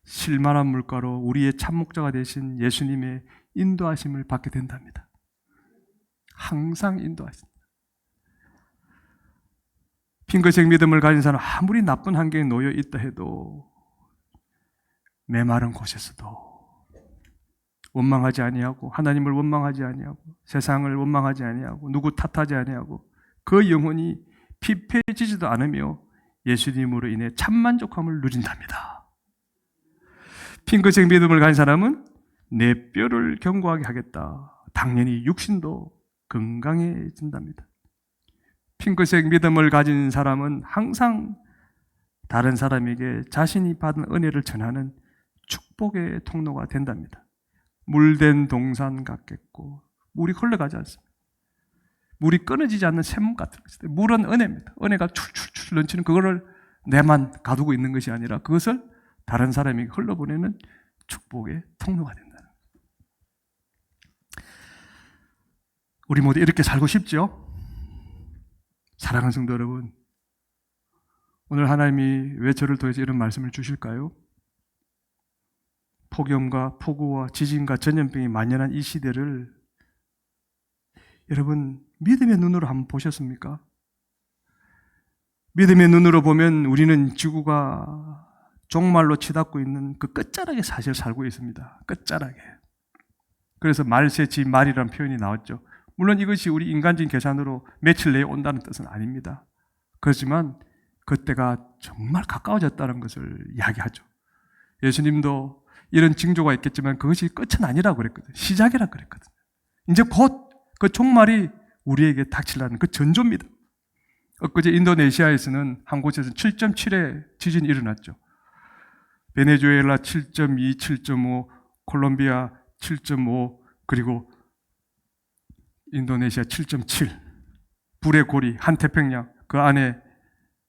실만한 물가로 우리의 참목자가 되신 예수님의 인도하심을 받게 된답니다. 항상 인도하신다. 핑크색 믿음을 가진 사람은 아무리 나쁜 환경에 놓여 있다 해도 메마른 곳에서도 원망하지 아니하고 하나님을 원망하지 아니하고 세상을 원망하지 아니하고 누구 탓하지 아니하고 그 영혼이 피폐해지지도 않으며 예수님으로 인해 참만족함을 누린답니다. 핑크색 믿음을 가진 사람은 내 뼈를 견고하게 하겠다. 당연히 육신도 건강해진답니다. 핑크색 믿음을 가진 사람은 항상 다른 사람에게 자신이 받은 은혜를 전하는 축복의 통로가 된답니다. 물된 동산 같겠고 물이 흘러가지 않습니다. 물이 끊어지지 않는 샘 같은 것입니다. 물은 은혜입니다. 은혜가 출출출 넘치는 그거를 내만 가두고 있는 것이 아니라 그것을 다른 사람에게 흘러보내는 축복의 통로가 된다는 거예요. 우리 모두 이렇게 살고 싶죠? 사랑하는 성도 여러분, 오늘 하나님이 왜 저를 통해서 이런 말씀을 주실까요? 폭염과 폭우와 지진과 전염병이 만연한 이 시대를 여러분 믿음의 눈으로 한번 보셨습니까? 믿음의 눈으로 보면 우리는 지구가 종말로 치닫고 있는 그 끝자락에 사실 살고 있습니다. 끝자락에. 그래서 말세지 말이라는 표현이 나왔죠. 물론 이것이 우리 인간적인 계산으로 며칠 내에 온다는 뜻은 아닙니다. 그렇지만 그때가 정말 가까워졌다는 것을 이야기하죠. 예수님도 이런 징조가 있겠지만 그것이 끝은 아니라고 그랬거든요. 시작이라고 그랬거든요. 이제 곧 그 종말이 우리에게 닥치려는 그 전조입니다. 엊그제 인도네시아에서는 한 곳에서 7.7의 지진이 일어났죠. 베네수엘라 7.2, 7.5, 콜롬비아 7.5, 그리고 인도네시아 7.7, 불의 고리, 한태평양, 그 안에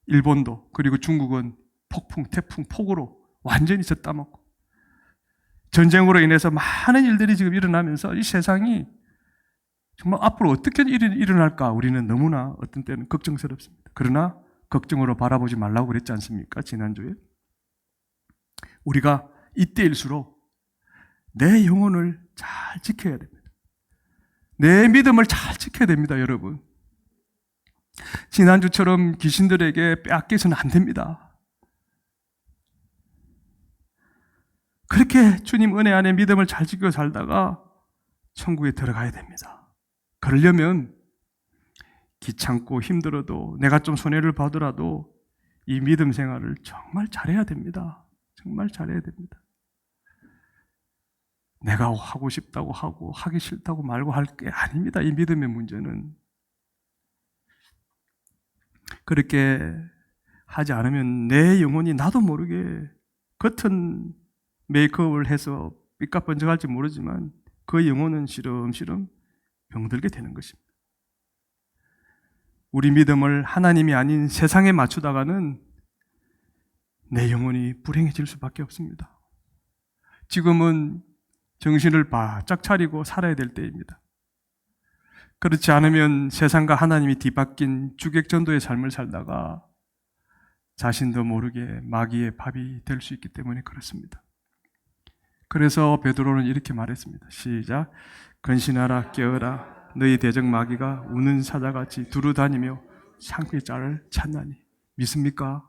일본도, 그리고 중국은 폭풍, 태풍, 폭우로 완전히 젖다먹고 전쟁으로 인해서 많은 일들이 지금 일어나면서 이 세상이 정말 앞으로 어떻게 일어날까 우리는 너무나 어떤 때는 걱정스럽습니다. 그러나 걱정으로 바라보지 말라고 그랬지 않습니까? 지난주에. 우리가 이때일수록 내 영혼을 잘 지켜야 됩니다. 내 믿음을 잘 지켜야 됩니다, 여러분. 지난주처럼 귀신들에게 빼앗겨서는 안 됩니다. 그렇게 주님 은혜 안에 믿음을 잘 지키고 살다가 천국에 들어가야 됩니다. 그러려면 귀찮고 힘들어도 내가 좀 손해를 봐더라도 이 믿음 생활을 정말 잘해야 됩니다. 정말 잘해야 됩니다. 내가 하고 싶다고 하고 하기 싫다고 말고 할 게 아닙니다. 이 믿음의 문제는. 그렇게 하지 않으면 내 영혼이 나도 모르게 겉은 메이크업을 해서 삐까번쩍할지 모르지만 그 영혼은 시름시름 병들게 되는 것입니다. 우리 믿음을 하나님이 아닌 세상에 맞추다가는 내 영혼이 불행해질 수밖에 없습니다. 지금은 정신을 바짝 차리고 살아야 될 때입니다. 그렇지 않으면 세상과 하나님이 뒤바뀐 주객전도의 삶을 살다가 자신도 모르게 마귀의 밥이 될 수 있기 때문에 그렇습니다. 그래서 베드로는 이렇게 말했습니다. 시작. 근신하라 깨어라 너희 대적 마귀가 우는 사자같이 두루다니며 상피의 짤을 찾나니. 믿습니까?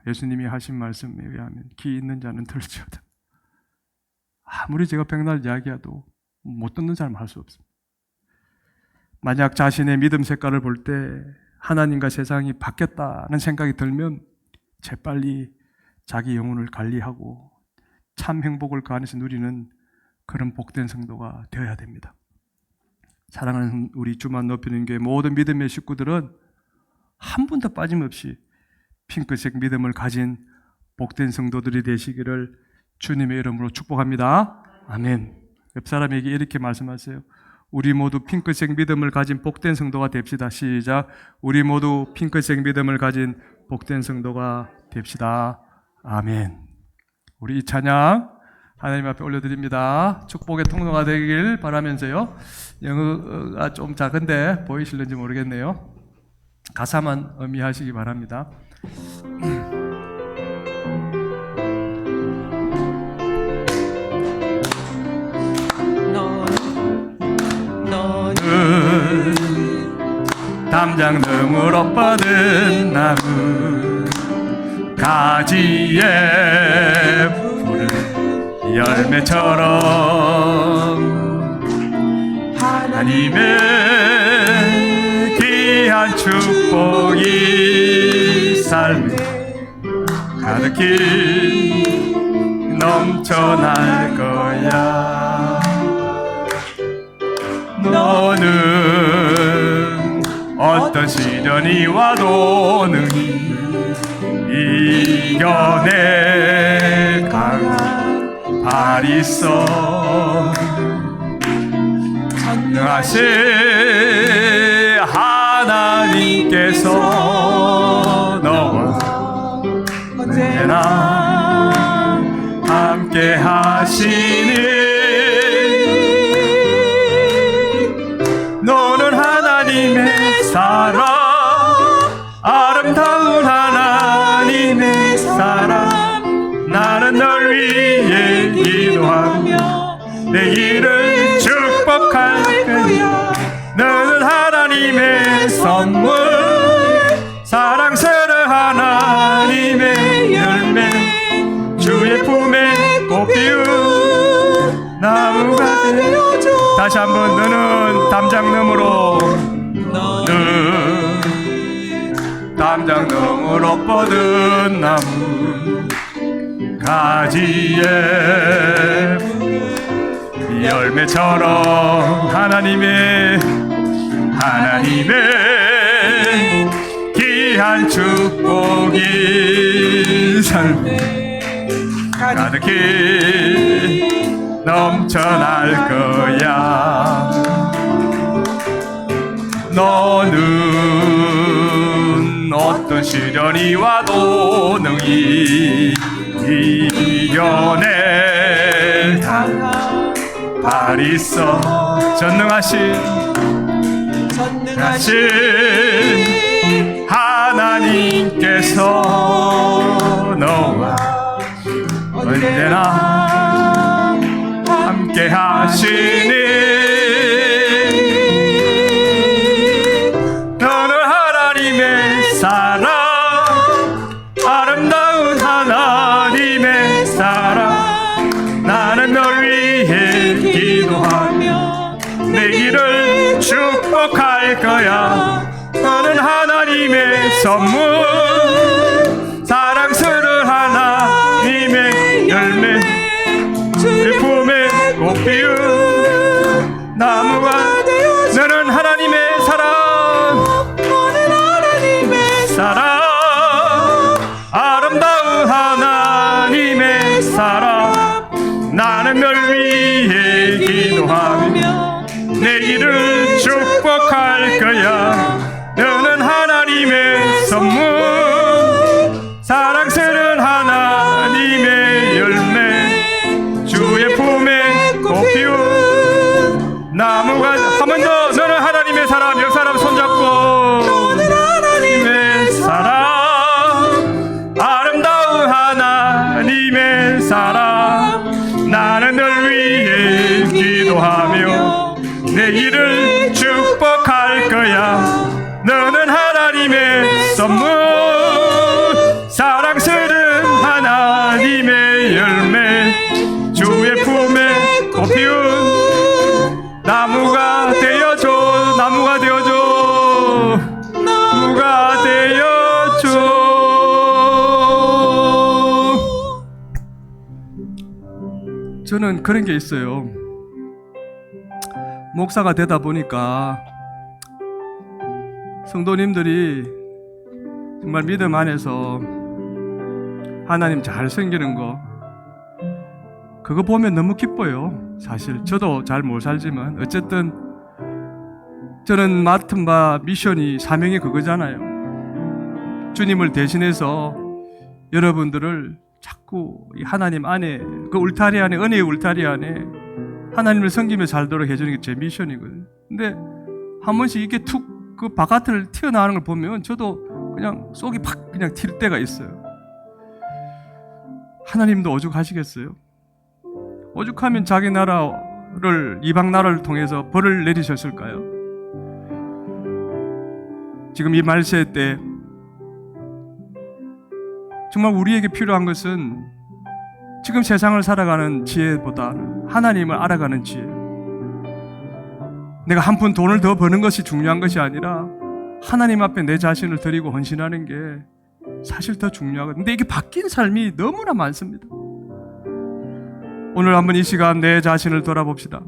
예수님이 하신 말씀에 의하면 귀 있는 자는 들을지어다. 아무리 제가 백날 이야기해도 못 듣는 사람 할 수 없습니다. 만약 자신의 믿음 색깔을 볼 때 하나님과 세상이 바뀌었다는 생각이 들면 재빨리 자기 영혼을 관리하고 참 행복을 그 안에서 누리는 그런 복된 성도가 되어야 됩니다. 사랑하는 우리 주만 높이는 교회 모든 믿음의 식구들은 한 분도 빠짐없이 핑크색 믿음을 가진 복된 성도들이 되시기를 주님의 이름으로 축복합니다. 아멘. 옆 사람에게 이렇게 말씀하세요. 우리 모두 핑크색 믿음을 가진 복된 성도가 됩시다. 시작. 우리 모두 핑크색 믿음을 가진 복된 성도가 됩시다. 아멘. 우리 이 찬양 하나님 앞에 올려드립니다. 축복의 통로가 되길 바라면서요. 영어가 좀 작은데 보이실는지 모르겠네요. 가사만 음미하시기 바랍니다. 너는 담장 너머로 뻗은 나무 가지에 푸른 열매처럼 하나님의 귀한 축복이 삶에 가득히 넘쳐날 거야. 너는 어떤 시련이 와도 능히 이겨내 강한 발 있어. 전능하신 하나님께서 너와 언제나 함께 하시니 내 길을 축복할 거야. 너는 하나님의 선물, 사랑스러운 하나님의 열매, 주의 품에 꽃 피운 나무가 되어줘. 다시 한번. 너는 담장 너머로, 너는 담장 너머로 뻗은 나무, 가지에 열매처럼 하나님의 귀한 축복이 삶에 가득히 넘쳐날 거야. 너는 어떤 시련이 와도 능히 이겨낼 발 있어. 전능하신 하나님께서 너와 언제나 함께 하시니, 너는 하나님의 사랑, 아름다운 하나님의 사랑. 나는 널 위해 기도하며 내 길을 축복할 거야. 너는 하나님의 선물, 사랑스러운 하나님의 열매, 주의 품에 꽃 피운 나무가 되어. 너는 하나님의 사랑, 너는 하나님의 사랑, 아름다운 하나님의 사랑. 나는 널 위해 기도하며 내 길을 축복할 거야. 너는 하나님의 선물, 사랑스러운 하나님의 열매, 주의 품에 꽃 피운 나무가. 한 번 더. 너는 하나님의 사람. 옆 사람 손잡고, 너는 하나님의 사랑, 아름다운 하나님의 사랑. 나는 널 위해 기도하며 내 길을 축복할 거야. 너는 하나님의 선물, 사랑스러운 하나님의 열매, 주의 품에 꽃 피운 나무가 되어줘. 나무가 되어줘. 나무가 되어줘. 저는 그런 게 있어요. 목사가 되다 보니까 성도님들이 정말 믿음 안에서 하나님 잘 섬기는 거, 그거 보면 너무 기뻐요. 사실 저도 잘 못 살지만 어쨌든 저는 맡은 바 미션이, 사명이 그거잖아요. 주님을 대신해서 여러분들을 자꾸 하나님 안에, 그 울타리 안에, 은혜의 울타리 안에 하나님을 섬기며 살도록 해주는 게 제 미션이거든요. 근데 한 번씩 이게 툭 그 바깥을 튀어나오는 걸 보면 저도 그냥 속이 팍 그냥 튈 때가 있어요. 하나님도 오죽하시겠어요? 오죽하면 자기 나라를, 이방 나라를 통해서 벌을 내리셨을까요? 지금 이 말세 때 정말 우리에게 필요한 것은 지금 세상을 살아가는 지혜보다 하나님을 알아가는 지혜. 내가 한 푼 돈을 더 버는 것이 중요한 것이 아니라 하나님 앞에 내 자신을 드리고 헌신하는 게 사실 더 중요하거든요. 근데 이게 바뀐 삶이 너무나 많습니다. 오늘 한번 이 시간 내 자신을 돌아봅시다.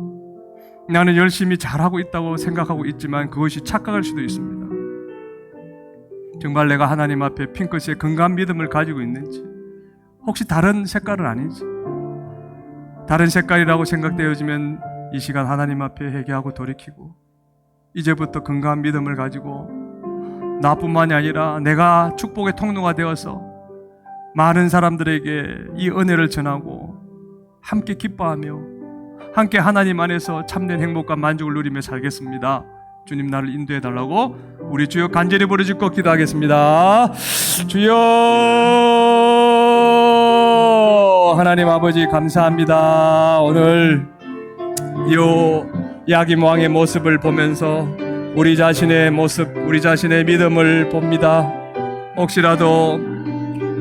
나는 열심히 잘하고 있다고 생각하고 있지만 그것이 착각일 수도 있습니다. 정말 내가 하나님 앞에 핑크스의 건강한 믿음을 가지고 있는지, 혹시 다른 색깔은 아닌지, 다른 색깔이라고 생각되어지면 이 시간 하나님 앞에 회개하고 돌이키고 이제부터 건강한 믿음을 가지고 나뿐만이 아니라 내가 축복의 통로가 되어서 많은 사람들에게 이 은혜를 전하고 함께 기뻐하며 함께 하나님 안에서 참된 행복과 만족을 누리며 살겠습니다. 주님 나를 인도해 달라고 우리 주여 간절히 부르짖고 기도하겠습니다. 주여, 하나님 아버지 감사합니다. 오늘 요 야긴 왕의 모습을 보면서 우리 자신의 모습, 우리 자신의 믿음을 봅니다. 혹시라도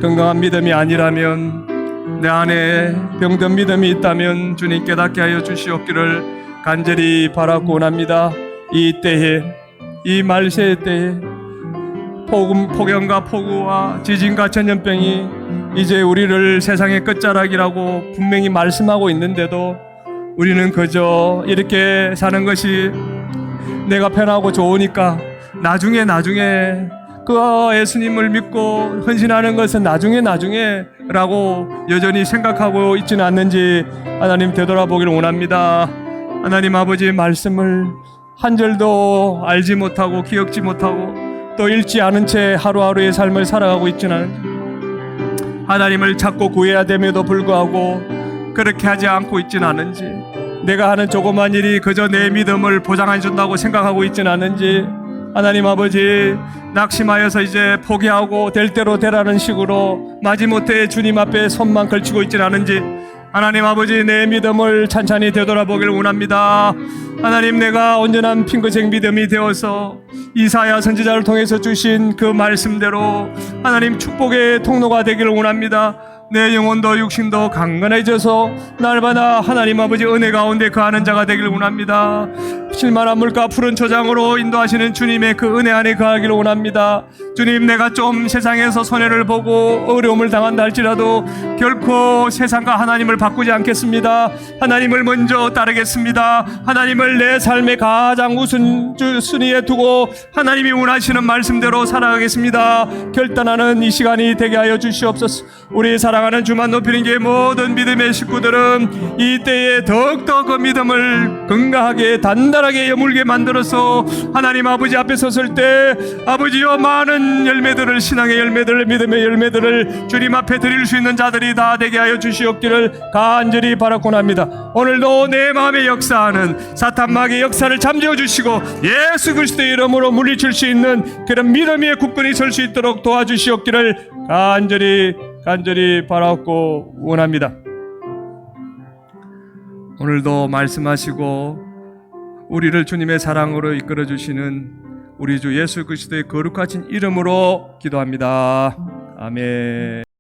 건강한 믿음이 아니라면, 내 안에 병든 믿음이 있다면 주님 깨닫게 하여 주시옵기를 간절히 바라고 원합니다. 이 때에, 이 말세 때에 폭염과 폭우와 지진과 전염병이 이제 우리를 세상의 끝자락이라고 분명히 말씀하고 있는데도 우리는 그저 이렇게 사는 것이 내가 편하고 좋으니까 나중에 그 예수님을 믿고 헌신하는 것은 나중에 라고 여전히 생각하고 있지는 않는지 하나님 되돌아보기를 원합니다. 하나님 아버지의 말씀을 한 절도 알지 못하고 기억지 못하고 또 읽지 않은 채 하루하루의 삶을 살아가고 있지는 않은지, 하나님을 찾고 구해야 됨에도 불구하고 그렇게 하지 않고 있지는 않은지, 내가 하는 조그만 일이 그저 내 믿음을 보장해 준다고 생각하고 있지는 않은지, 하나님 아버지 낙심하여서 이제 포기하고 될 대로 되라는 식으로 마지못해 주님 앞에 손만 걸치고 있지는 않은지 하나님 아버지 내 믿음을 찬찬히 되돌아보기를 원합니다. 하나님, 내가 온전한 핑크색 믿음이 되어서 이사야 선지자를 통해서 주신 그 말씀대로 하나님 축복의 통로가 되기를 원합니다. 내 영혼도 육신도 강건해져서 날마다 하나님 아버지 은혜 가운데 거하는 자가 되기를 원합니다. 실만한 물가 푸른 초장으로 인도하시는 주님의 그 은혜 안에 거하기를 원합니다. 주님, 내가 좀 세상에서 손해를 보고 어려움을 당한다 할지라도 결코 세상과 하나님을 바꾸지 않겠습니다. 하나님을 먼저 따르겠습니다. 하나님을 내 삶의 가장 우선순위에 두고 하나님이 원하시는 말씀대로 살아가겠습니다. 결단하는 이 시간이 되게 하여 주시옵소서. 우리 사랑하는 주만 높이는 게 모든 믿음의 식구들은 이 때에 더욱더 그 믿음을 건강하게 단단하게 여물게 만들어서 하나님 아버지 앞에 섰을 때 아버지여 많은 열매들을, 신앙의 열매들을, 믿음의 열매들을 주님 앞에 드릴 수 있는 자들이 다 되게 하여 주시옵기를 간절히 바라곤 합니다. 오늘도 내 마음에 역사하는 사탄 마귀의 역사를 잠재워 주시고 예수 그리스도의 이름으로 물리칠 수 있는 그런 믿음의 국군이 설 수 있도록 도와주시옵기를 간절히 바라고 원합니다. 오늘도 말씀하시고 우리를 주님의 사랑으로 이끌어 주시는 우리 주 예수 그리스도의 거룩하신 이름으로 기도합니다. 아멘.